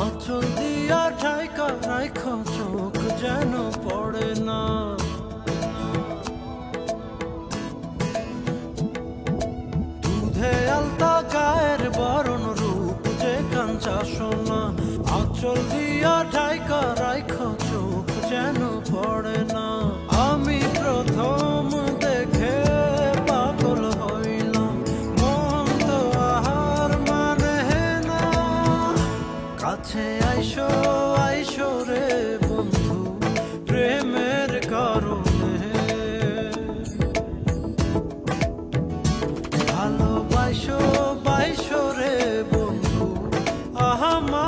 আঁচল দিয়া ঢাইকা রাইখো চোখ যেন পড়ে না। দুধে আলতা গায়ের বরণ রূপ যে কাঞ্চা সোনা। আঁচল দিয়া ঢাইকা রাইখো চোখ যেন পড়ে না। আমি প্রথম দেখে পাগল হইলাম, মন তো আহার মানে না। কাছে আইসো আইসো রে